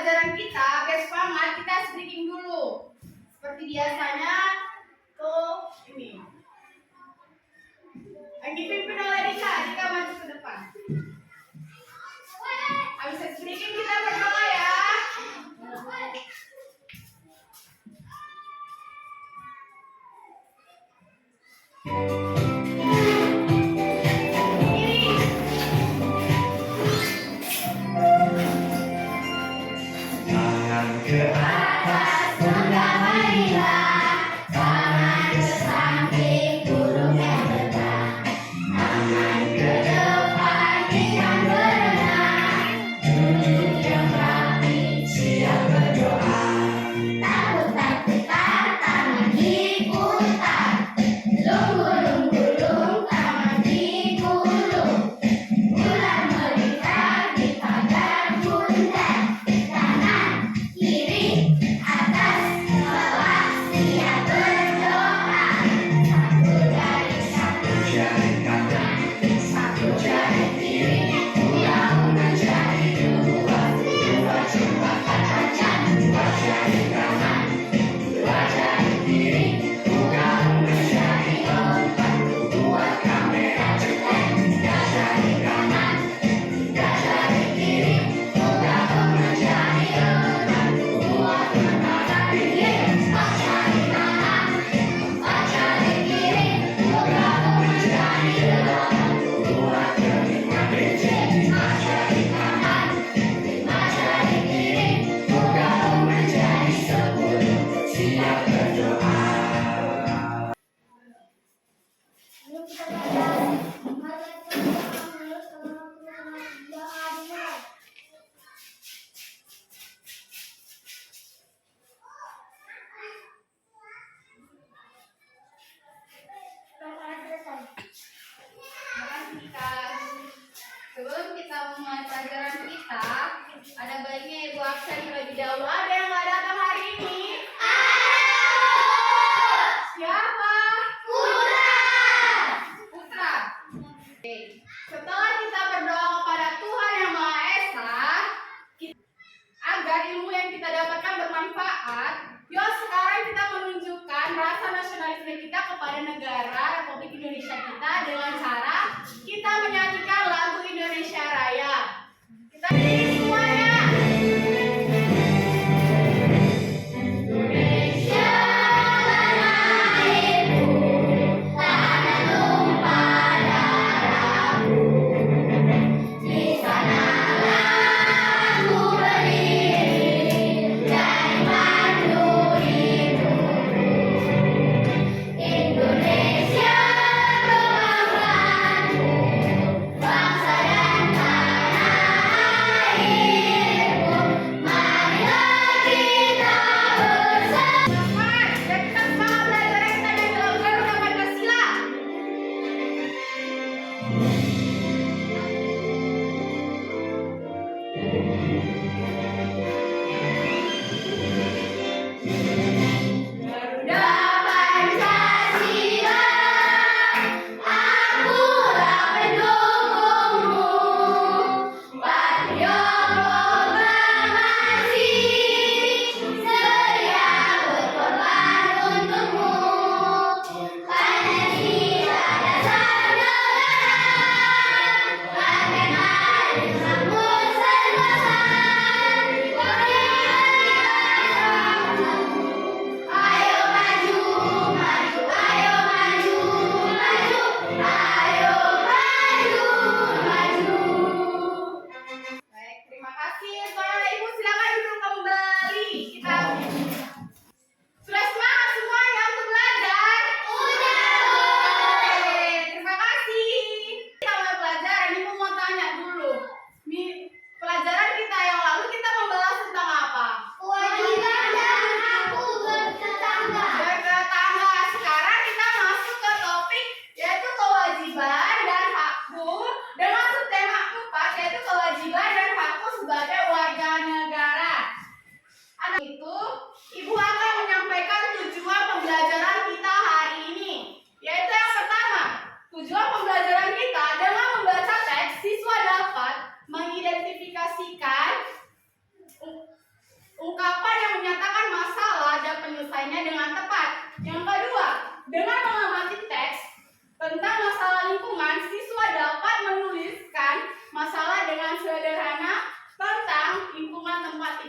pelajaran kita, biar semangat, kita speaking dulu. Seperti biasanya, tuh ini. Yang dipimpin oleh Dika, Dika maju ke depan. Habis speaking kita berdoa ya. Sebelum kita memulai pelajaran kita, ada baiknya Ibu absen terlebih dahulu. Ada yang nggak datang hari ini? Siapa? Putra. Oke. Setelah kita berdoa kepada Tuhan Yang Maha Esa, agar ilmu yang kita dapatkan bermanfaat, yuk sekarang kita menunjukkan rasa nasionalisme kita kepada negara Republik Indonesia kita dengan cara kita menyanyikan lagu Indonesia Raya. Kita nyanyi semuanya. Di sanalah ku berdiri.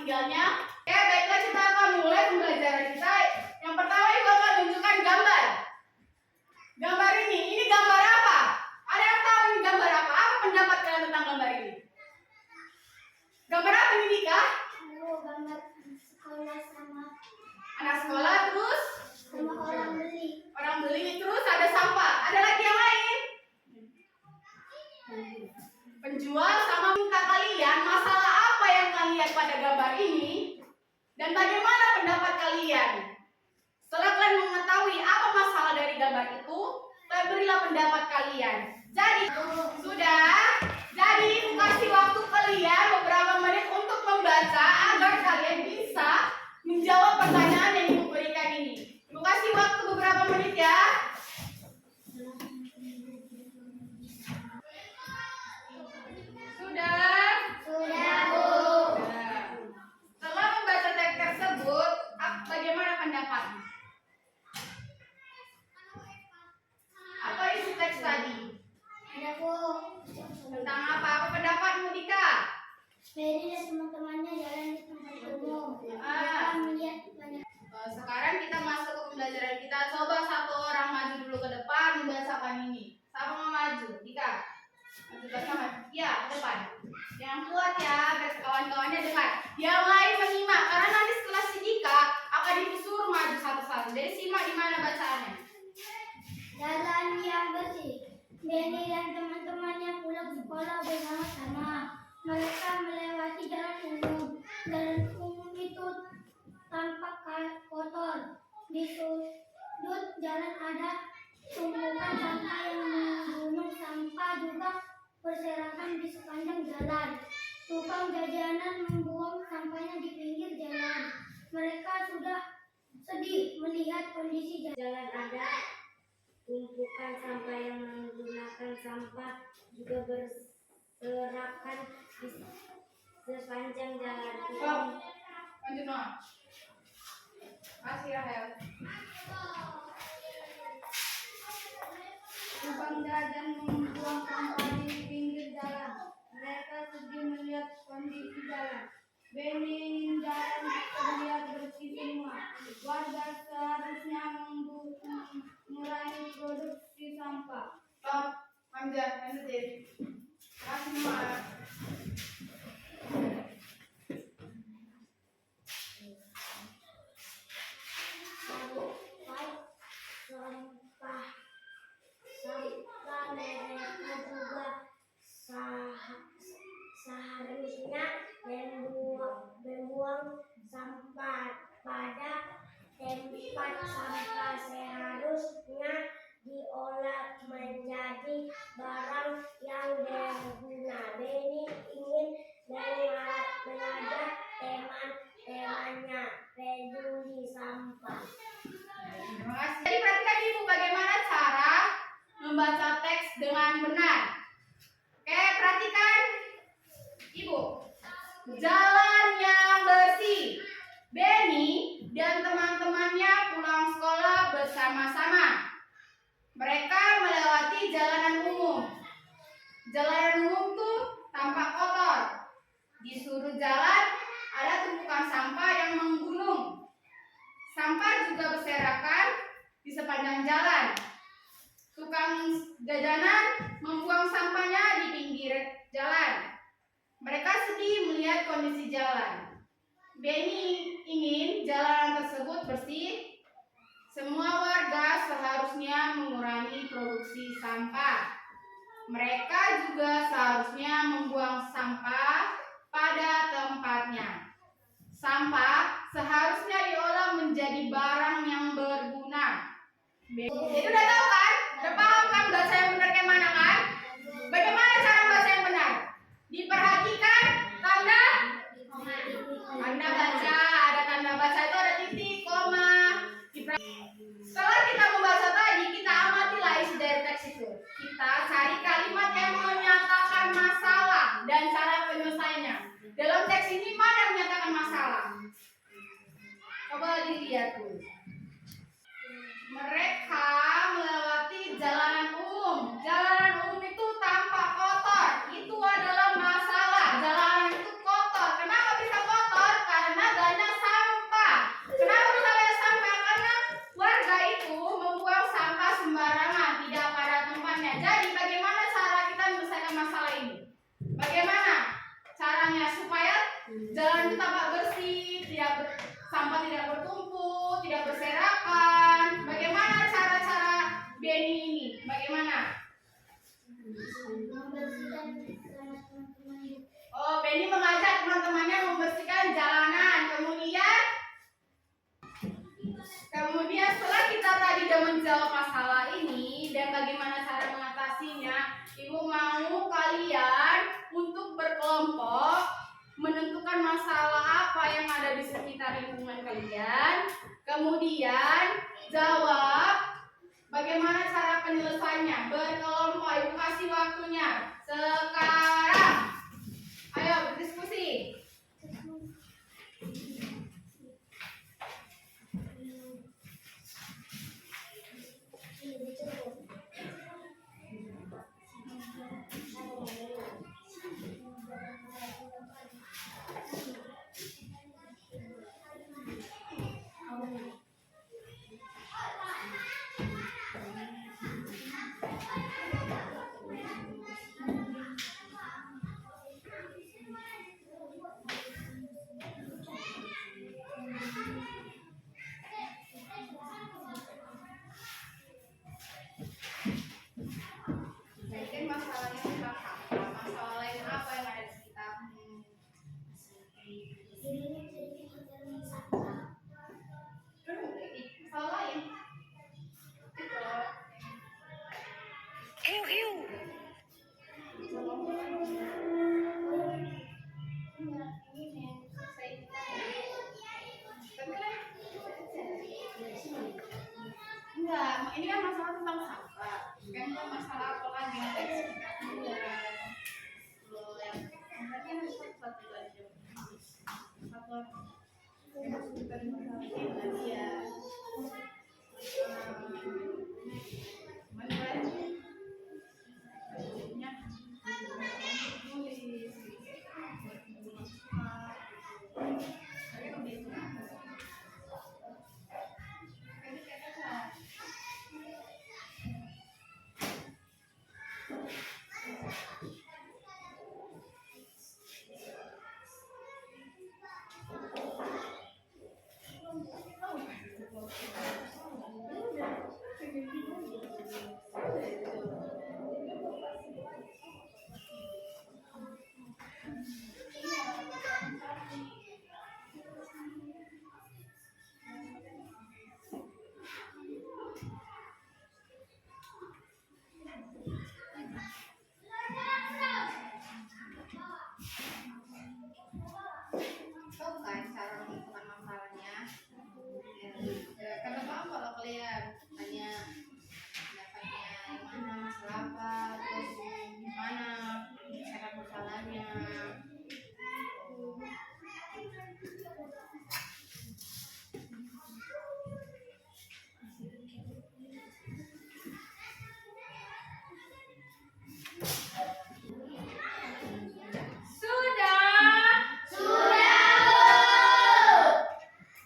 tinggalnya. Oke, baiklah kita akan mulai pembelajaran kita. Yang pertama Ibu akan menunjukkan gambar. Gambar ini gambar apa? Ada yang tahu ini gambar apa? Apa pendapat kalian tentang gambar ini? Gambar apa ini, Dika? Gambar sekolah sama Anak sekolah, terus orang beli. orang beli, terus ada sampah. Ada lagi yang lain? Penjual. Sama minta kalian masalah apa yang kalian lihat pada gambar ini dan bagaimana pendapat kalian. Setelah kalian mengetahui apa masalah dari gambar itu, kalian berilah pendapat kalian. Jadi sudah. Jadi kasih waktu kalian beberapa menit untuk membaca agar kalian bisa menjawab pertanyaan yang Ibu berikan ini. Ibu kasih waktu beberapa menit ya. Sudah? Sudah, Bu. Nah, setelah membaca teks tersebut, bagaimana pendapatmu? Apa isi teks tadi? Ada, Bu. Tentang apa? Apa pendapatmu, Dika? Ferry dan teman-temannya jalan di tempat umum. Ah. Mereka melihat banyak. Sekarang kita masuk ke pembelajaran kita. Coba satu orang maju dulu ke depan membacakan ini. Sama mau maju, Dika. Maju bersama. Ya, ke depan. Yang kuat ya, agar kawan-kawannya dengar. Yang lain menyimak, karena nanti setelah si Dika akan disuruh maju satu-satu. Jadi simak di mana bacaannya. Jalan yang bersih. Benny dan teman-temannya pulang sekolah bersama-sama. Mereka melewati jalan umum. Jalan umum itu tampak kotor. Di sudut jalan ada tumpukan sampah yang menggunung. Sampah juga berserakan di sepanjang jalan. Tukang jajanan membuang sampahnya di pinggir jalan. Mereka sudah sedih melihat kondisi jalan. Ada tumpukan sampah yang menggunakan sampah juga berserakan di sepanjang jalan. Stop. Lanjut, Noah. Kasih Rahel. Tukang jajan membuang sampah di pinggir jalan. Mereka sedih melihat kondisi jalan. Benny ingin jalan terlihat bersih semua. Warga seharusnya mengurangi produksi sampah. Stop. Lanjut deh. Kasih Noah. Sampah mereka juga seharusnya membuang sampah pada tempat sampah. Seharusnya diolah menjadi barang yang berguna. Benny ingin mengajak teman-temannya peduli sampah. Terima kasih. Jadi perhatikan Ibu bagaimana cara membaca teks dengan benar. Oke, perhatikan Ibu. Jalan yang bersih. Benny dan teman-temannya pulang sekolah bersama-sama. Mereka melewati jalanan umum. Jalanan umum tuh tampak kotor. Di sudut jalan ada tumpukan sampah yang menggunung. Sampah juga berserakan di sepanjang jalan. Tukang jajanan membuang sampahnya di pinggir jalan. Mereka sedih melihat kondisi jalan. Benny ingin jalanan tersebut bersih. Semua warga seharusnya mengurangi produksi sampah. Mereka juga seharusnya membuang sampah pada tempatnya. Sampah seharusnya diolah menjadi barang yang berguna. Jadi udah tahu kan? Udah paham kan bahasa yang benar kayak mana kan? Bagaimana cara bahasa yang benar? Diperhatikan tanda baca. Ada tanda baca itu ada titik, koma. Setelah kita membaca tadi, kita amatilah isi dari teks itu. Kita cari kalimat yang menyatakan masalah dan cara penyelesaiannya. Dalam teks ini mana yang menyatakan masalah? Coba dilihat dulu. Mereka melewati jalanan umum. Jalanan umum itu tampak kotor. Itu adalah masalah. Jalanan itu kotor. Kenapa bisa kotor? Karena sudah menjawab masalah ini dan bagaimana cara mengatasinya, Ibu mau kalian untuk berkelompok menentukan masalah apa yang ada di sekitar lingkungan kalian, kemudian jawab bagaimana cara penyelesaiannya. Berkelompok, Ibu kasih waktunya sekarang. Ayo berdiskusi. Mungkin masalahnya tentang apa? Masalah lain apa yang ada di sekitarmu? Masalah lain. Itu. Enggak, ini kan masalah tentang sampah. Kan masalah apa lagi yang ada di sekitarmu? Berarti harus satu aja. Satu aja. Bukan masalah ini ya. Mana lagi? Nya. Tulis. Tahu kan cara menentukan masalahnya? Karena tahu kalau kalian tanya pendapatnya yang mana, masalah apa, terus gimana cara masalahnya.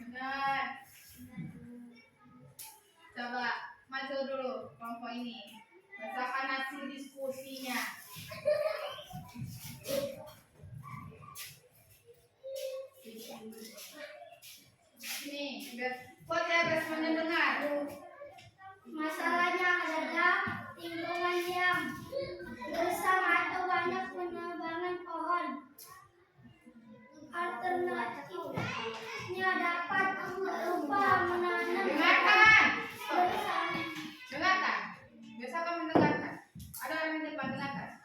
Benar. Coba maju dulu kelompok ini. Bacakan hasil diskusinya. Nih, buat ya responnya dengar. Masalahnya adalah lingkungan yang gersang atau banyak penebangan pohon. Alternatifnya dapat berupa menanam Dengarkan. gersang. Dengarkan. Biasa kamu mendengarkan. Ada orang yang depan dengarkan.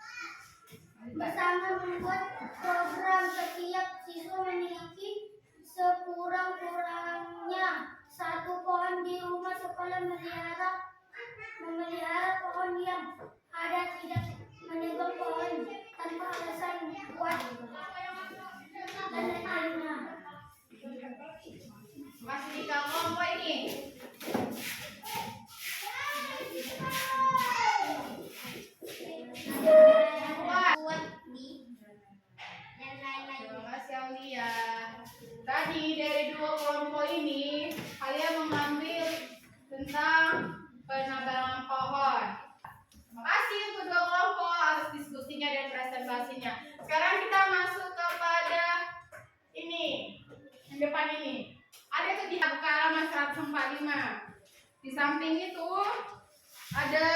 Bersama membuat program setiap siswa memiliki sekurang-kurangnya satu pohon di rumah sekolah, memelihara pohon yang ada, tidak menebang pohon tanpa alasan kuat, dan lain-lainnya. Masih di kelompok ini. Buat di dan lain-lain. Terima kasih Aulia. Tadi dari dua kelompok ini kalian mengambil tentang penebangan pohon. Terima kasih untuk dua kelompok atas diskusinya dan presentasinya. Sekarang kita masuk kepada ini, yang depan ini. Ada tuh di buka halaman 145. Di samping itu ada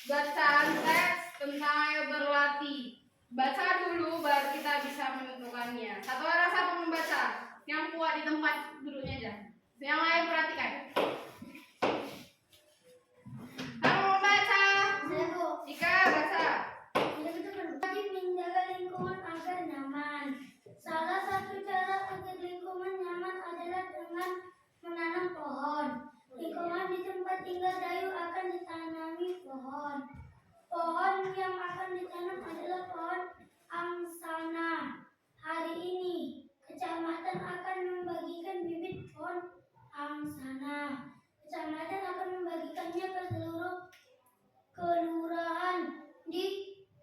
bacaan teks tentang ayo berlatih. Baca dulu baru kita bisa menentukannya. Satu orang satu membaca. Yang kuat di tempat duduknya aja. Yang lain perhatikan. Kamu mau baca? Ika baca. Wajib menjaga lingkungan agar nyaman. Salah satu cara agar lingkungan nyaman adalah dengan menanam pohon. Lingkungan di tempat tinggal Dayu akan ditanami pohon. Pohon yang akan ditanam adalah pohon angsana. Hari ini, kecamatan akan membagikan bibit pohon angsana. Kecamatan akan membagikannya ke seluruh kelurahan. Di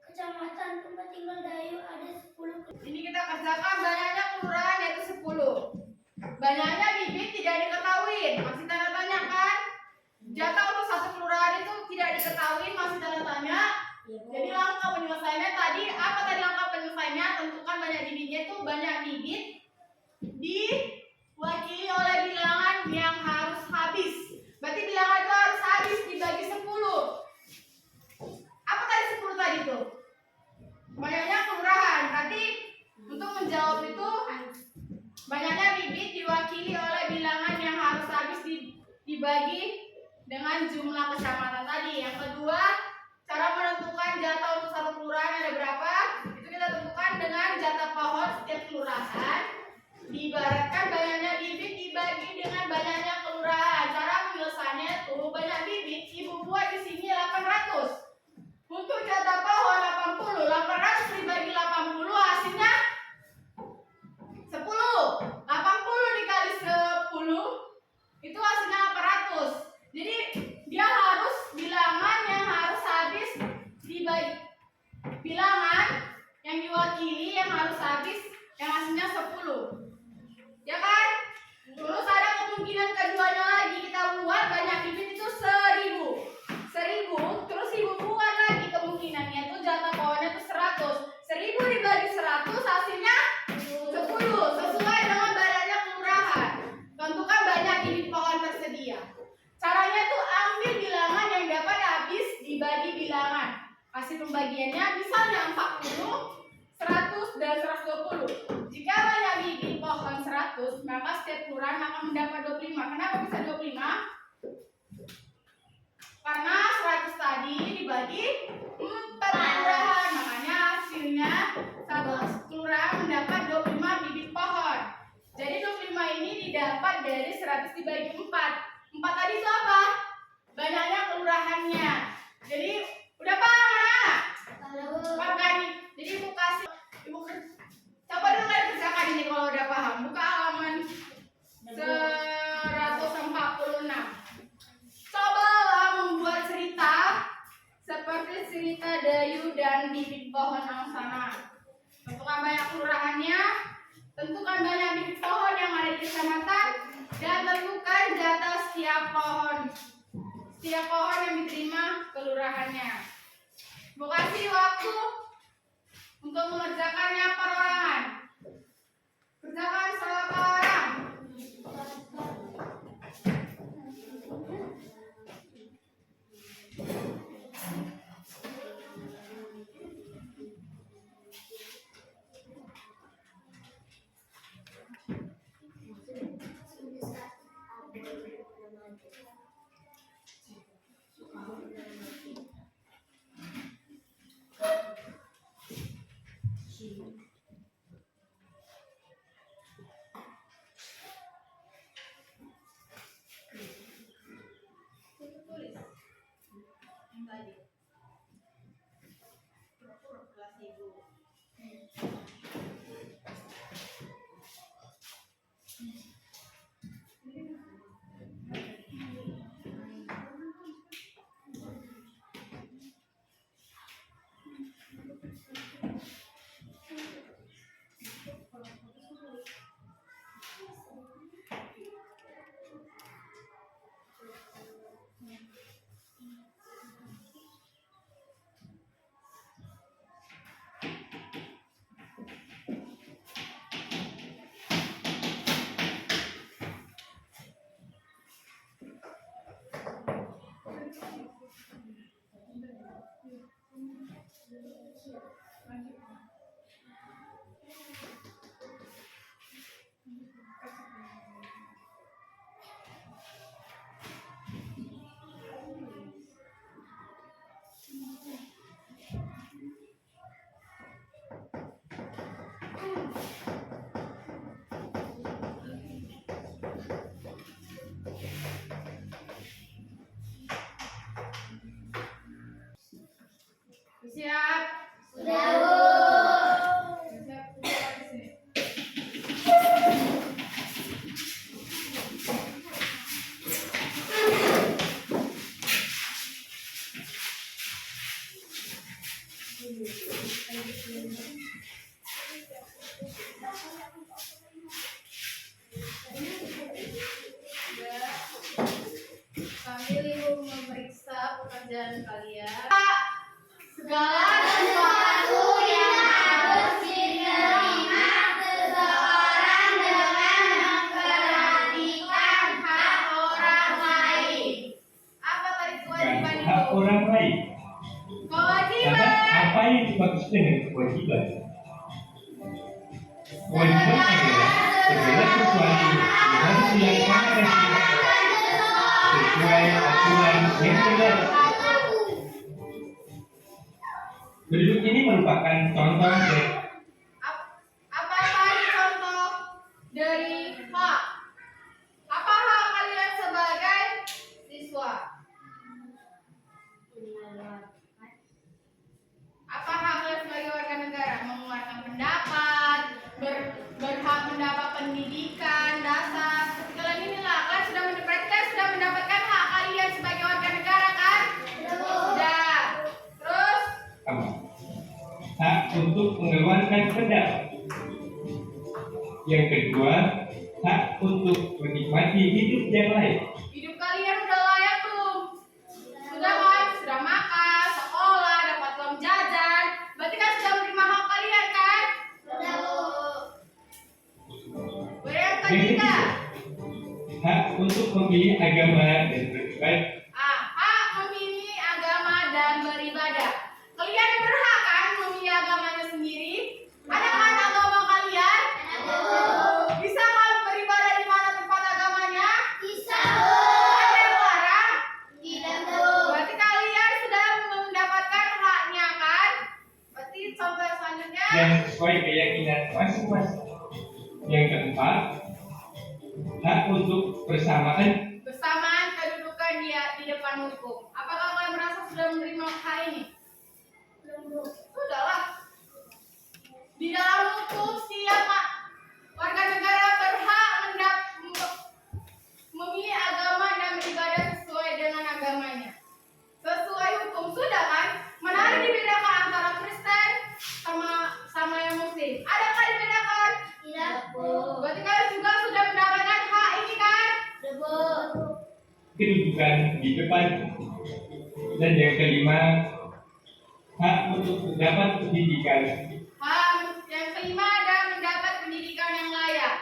kecamatan tempat tinggal Dayu ada 10 Ini kita kerjakan banyaknya kelurahan yaitu 10. Banyaknya bibit tidak diketahui. Masih tanda tanya kan? Jatah untuk satu kelurahan itu tidak diketahui, masih tanda tanya. Jadi langkah penyelesaiannya tadi, apa tadi langkah penyelesaiannya? Tentukan banyak bibitnya itu banyak bibit diwakili oleh bilangan yang harus habis. Berarti bilangan itu harus habis dibagi 10. Apa tadi 10 tadi tuh? Banyaknya kelurahan. Berarti untuk menjawab itu banyaknya bibit diwakili oleh bilangan yang harus habis dibagi dengan jumlah kecamatan tadi. Yang kedua, cara menentukan jatah untuk satu kelurahan ada berapa? Itu kita tentukan dengan jatah pohon setiap kelurahan. Diibaratkan banyaknya bibit dibagi dengan banyaknya kelurahan. Cara penyelesaiannya itu banyak bibit ibu buat di sini 800. Untuk jatah pohon 80, 800 dibagi 80 hasilnya 10. 80 dikali 10 itu hasilnya 800. Jadi dia harus bilangan yang harus habis dibagi bilangan yang diwakili yang harus habis yang hasilnya 10. Ya kan? Terus ada kemungkinan keduanya lagi, kita buat banyak bibit itu 1000. 1000 terus ibu buat lagi kemungkinannya itu jatah pohonnya itu 100. 1000 dibagi 100 hasilnya 10 sesuai dengan banyaknya kelurahan. Tentukan banyak bibit pohon tersedia. Caranya itu ambil bilangan yang dapat habis dibagi bilangan. Hasil pembagiannya misalnya 40, 100 dan 120. Jika banyak bibit pohon 100, maka setiap kelurahan akan mendapat 25. Kenapa bisa 25? Karena 100 tadi dibagi 4 kelurahan, makanya hasilnya satu kelurahan mendapat 25 bibit pohon. Jadi 25 ini didapat dari 100 dibagi 4. 4 tadi itu apa? Banyaknya kelurahannya. Jadi udah paham anak-anak? Pakai nih. Jadi ibu kasih, coba dulu kalian kerjakan ini kalau udah paham. Buka halaman 146. Cobalah membuat cerita seperti cerita Dayu dan bibit pohon angsana. Tentukan banyak kelurahannya, tentukan banyak bibit pohon yang ada di kecamatan, dan tentukan jatah setiap pohon yang diterima kelurahannya. Mau kasih waktu untuk mengerjakannya perorangan. Kerjakan seorang. dengan kewajiban. Kewajiban adalah segala sesuatu yang harus dilaksanakan sesuai aturan yang berlaku. Berikut ini merupakan contoh dari Apa tadi contoh dari hak? Apa hak kalian sebagai siswa? Apa hak kalian sebagai warga negara? Mengeluarkan pendapat, berhak mendapat pendidikan dasar. Seperti kalian inilah, kalian sudah mendapatkan hak kalian sebagai warga negara kan? Sudah. Terus hak untuk mengeluarkan pendapat. Yang kedua, hak untuk menikmati hidup yang lain. hidup kalian udah layak belum? Sudah kan? Sudah makan, sekolah, dapat uang jajan. Berarti kan sudah menerima hak kalian kan? Yang Yang ketiga, ketiga, hak untuk memilih agama dan beribadah. hak memilih agama dan beribadah. Kalian berhak kan memilih agamanya sendiri? Ada kan agama kalian? Bisa kan beribadah di mana tempat agamanya? Ada yang larang? Berarti kalian sudah mendapatkan haknya kan? Berarti contoh selanjutnya. Dan sesuai keyakinan masing-masing. Yang keempat, hak untuk bersamaan. Bersamaan kedudukan dia di depan hukum. Apakah kalian merasa sudah menerima hak ini? Sudahlah. Di dalam hukum setiap warga negara berhak memilih agama dan beribadah sesuai dengan agamanya. Sesuai hukum sudah kan? Mana ada dibedakan antara Kristen sama yang Muslim? Adakah dibedakan? Berarti kalian juga sudah mendapatkan hak ini kan? Kedudukan di depan. Dan yang kelima, hak untuk mendapat pendidikan. Yang kelima ada mendapat pendidikan yang layak.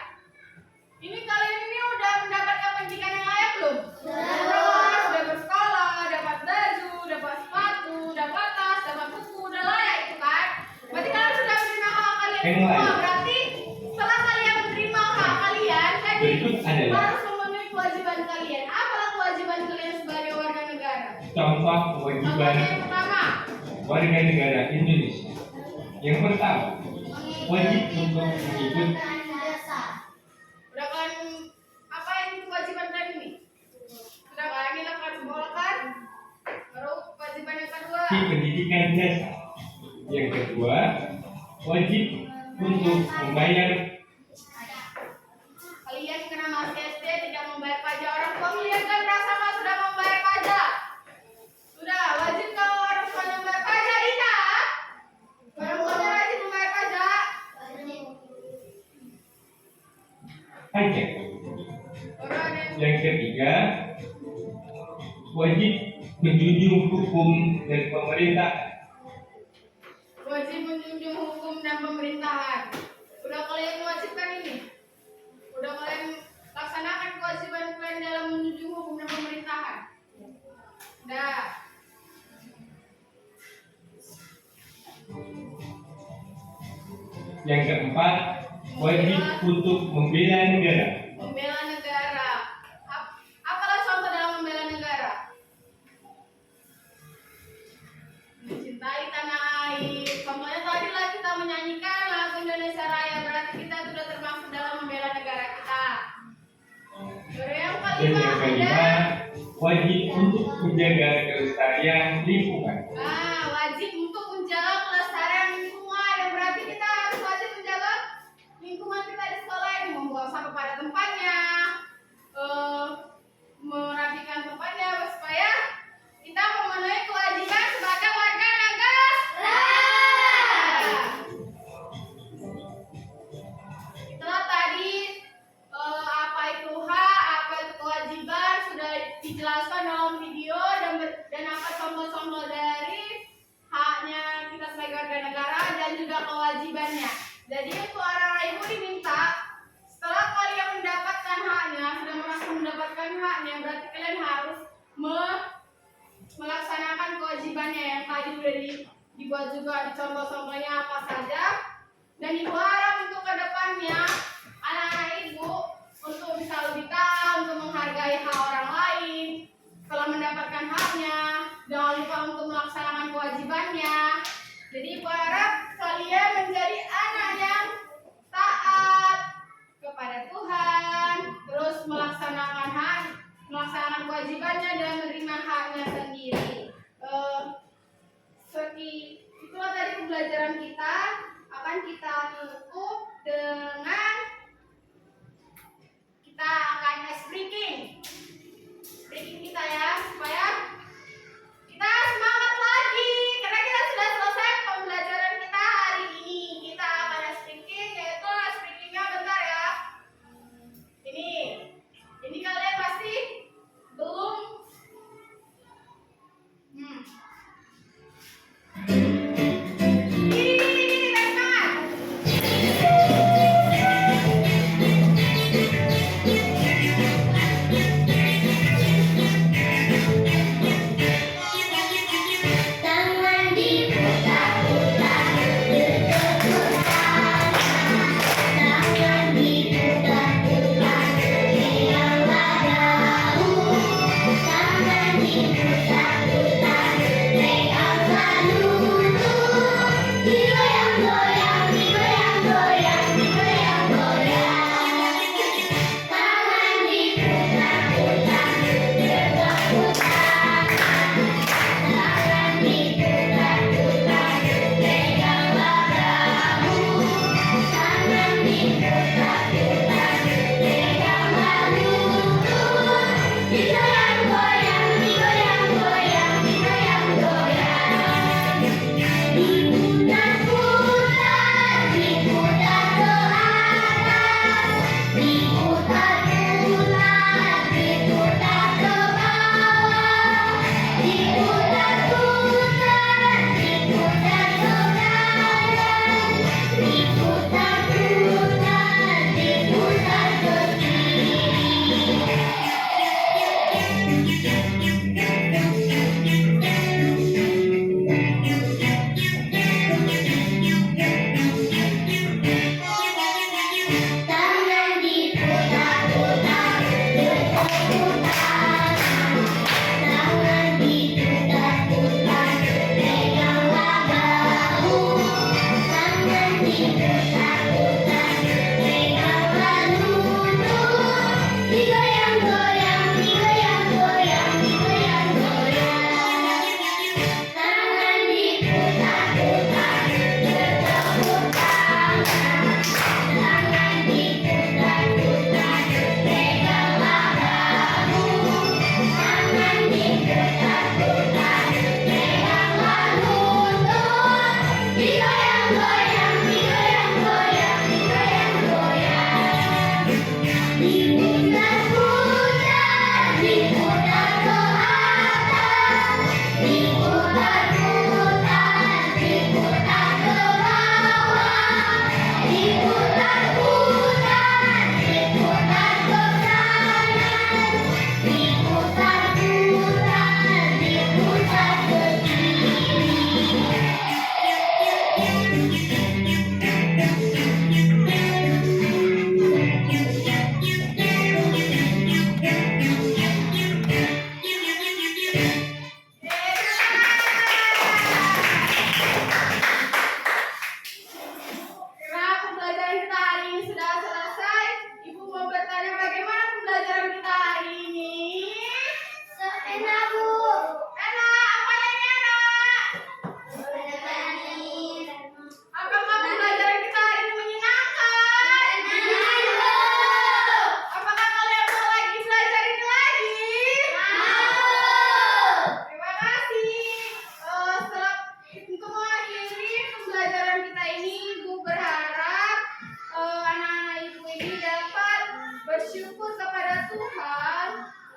Ini kalian ini udah mendapatkan pendidikan yang layak belum? Sudah bersekolah, dapat baju, dapat sepatu, dapat tas, dapat buku, udah layak itu kan? Berarti kalian sudah menerima hak kalian Yang semua. layak. Berarti setelah kalian menerima hak kalian, kan Berikut adalah harus memenuhi kewajiban kalian. Apalah kewajiban kalian sebagai warga negara? contoh kewajiban Contohnya yang pertama, warga negara Indonesia. Yang pertama, wajib untuk mengikuti udah kalian apa yang kewajiban kalian ini? Sudah kalian ini lakukan sekolah kan? Baru kewajiban yang kedua. pendidikan dasar. Yang kedua, wajib untuk membayar. Kalian kena masih SD tidak membayar pajak, orang tua kalian kan merasa mas sudah membayar pajak. Sudah wajib kalau orang tua membayar pajak tidak? Orang tua wajib membayar pajak. Pajak. Orang yang Yang ketiga, wajib menjunjung hukum dan pemerintah. wajib menjunjung hukum dan pemerintahan. Udah kalian wajibkan ini? Udah kalian laksanakan kewajiban kalian dalam menjunjung hukum dan pemerintahan? Udah. Yang keempat, wajib untuk membela negara. Membela negara. Apalah contoh dalam membela negara? Mencintai tanah air. Contohnya tadi lah kita menyanyikan lagu Indonesia Raya. Berarti kita sudah termasuk dalam membela negara kita. Baru yang Dan kelima yang kelima, ada wajib untuk menjaga kelestarian lingkungan. wajib untuk menjaga kelestarian lingkungan. Yang berarti kita harus wajib menjaga lingkungan kita di sekolah ini, membuang sampah pada tempatnya, merapikan tempatnya supaya kita memenuhi kewajiban sebagai warga negara. Itulah tadi apa itu hak, apa itu kewajiban sudah dijelaskan dalam video dan apa contoh-contoh dari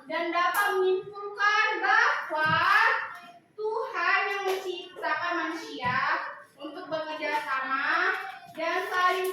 dan dapat menyimpulkan bahwa Tuhan yang menciptakan manusia untuk bekerja sama dan saling